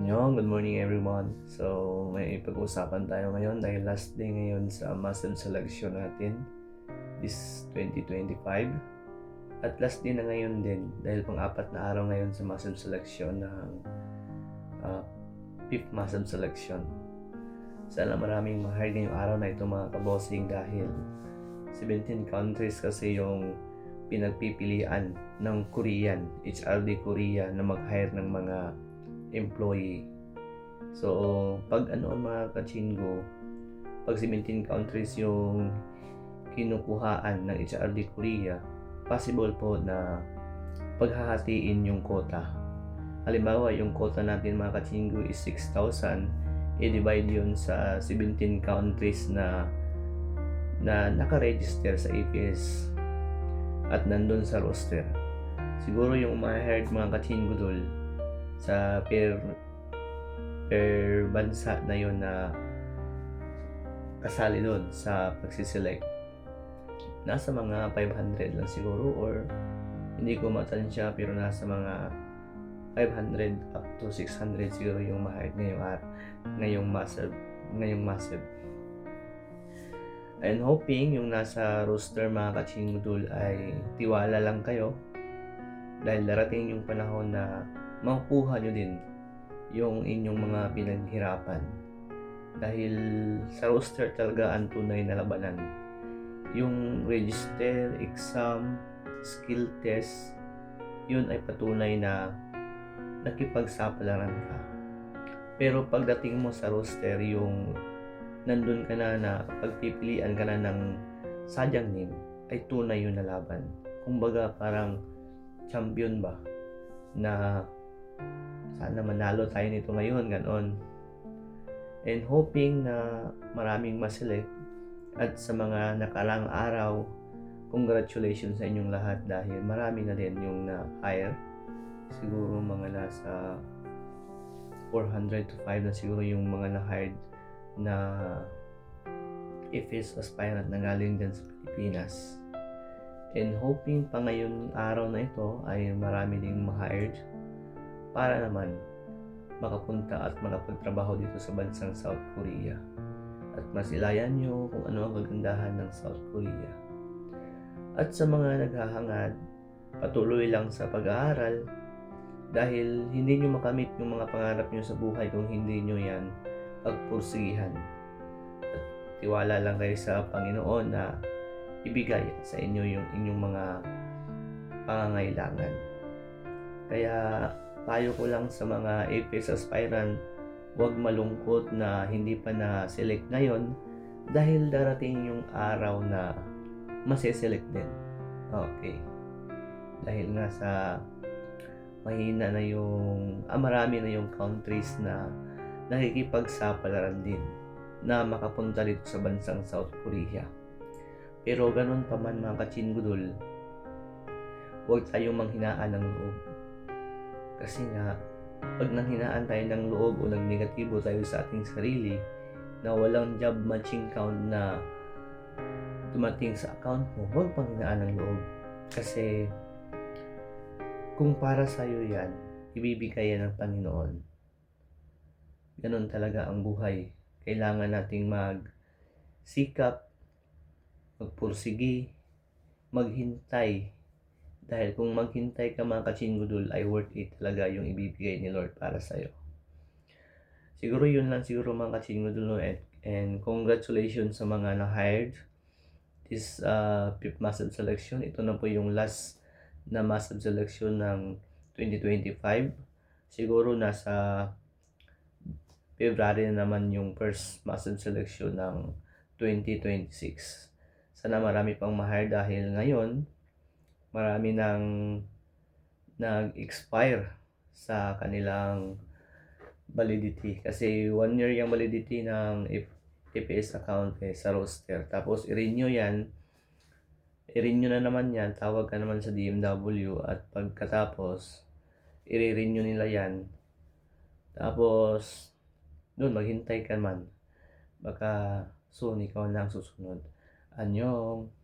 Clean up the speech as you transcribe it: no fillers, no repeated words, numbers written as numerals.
Annyeong, good morning everyone. So, may pag-uusapan tayo ngayon dahil last day ngayon sa muscle selection natin this 2025. At last day na ngayon din dahil pang-apat na araw ngayon sa muscle selection ng fifth muscle selection. Sana maraming ma-hire ngayong araw na ito mga kabossing dahil 17 countries kasi yung pinagpipilian ng Korean, HRD Korea na mag-hire ng mga employee. So, pag mga kachingo, pag 17 countries yung kinukuhaan ng HRD Korea, possible po na paghahatiin yung quota. Halimbawa, yung quota natin mga kachingo is 6,000, i-divide yun sa 17 countries na naka-register sa APS at nandun sa roster. Siguro yung ma-hired mga kachingo dul sa per bansa na yun na kasali doon sa pagsiselect, nasa mga 500 lang siguro, or hindi ko matansya pero nasa mga 500 up to 600 siguro yung ma-hire ngayong massive. And hoping yung nasa roster mga kachingudul ay tiwala lang kayo dahil darating yung panahon na makukuha nyo din yung inyong mga pinaghirapan. Dahil sa roster talaga ang tunay na labanan. Yung register, exam, skill test, yun ay patunay na nakipagsapalaran ka. Pero pagdating mo sa roster, yung nandun ka na pagpipilian ka na ng sadyang name, ay tunay yun na laban. Kumbaga parang champion ba na sana manalo tayo nito ngayon, ganon. And hoping na maraming maselect. At sa mga nakalang araw, congratulations sa inyong lahat dahil marami na din yung na-hire. Siguro mga nasa 400 to 5 na siguro yung mga na-hired na APS aspirant na galing din sa Pilipinas. And hoping pa ngayon araw na ito ay marami ding ma-hired para naman makapunta at makapagtrabaho dito sa bansang South Korea at masilayan nyo kung ano ang kagandahan ng South Korea. At sa mga naghahangad, patuloy lang sa pag-aaral dahil hindi nyo makamit yung mga pangarap nyo sa buhay kung hindi nyo yan pagpursigihan. At tiwala lang kayo sa Panginoon na ibigay sa inyo yung inyong mga pangangailangan. Kaya payo ko lang sa mga APS aspirant, huwag malungkot na hindi pa na-select ngayon dahil darating yung araw na masiselect din. Okay. Dahil nga sa mahina na marami na yung countries na nakikipagsapalaran din na makapunta dito sa bansang South Korea. Pero ganun pa man mga kachingudul, huwag tayong manghinaan ng loob. Kasi nga, pag nanghinaan tayo ng loob o nag-negatibo tayo sa ating sarili na walang job matching count na dumating sa account mo, huwag panghinaan ng loob. Kasi kung para sa'yo yan, ibibigay yan ng Panginoon. Ganun talaga ang buhay. Kailangan nating magsikap, magpursigi, maghintay. Dahil kung maghintay ka mga kachingudul ay worth it talaga yung ibibigay ni Lord para sa'yo. Siguro yun lang siguro mga kachingudul, and congratulations sa mga na-hired this fifth muscle selection. Ito na po yung last na muscle selection ng 2025. Siguro nasa February na naman yung first muscle selection ng 2026. Sana marami pang ma-hire dahil ngayon marami nang nag-expire sa kanilang validity. Kasi 1 year yung validity ng APS account sa roster. Tapos i-renew na naman yan, tawag ka naman sa DMW at pagkatapos i-renew nila yan. Tapos doon maghintay ka man. Baka soon ikaw lang susunod. Anyong.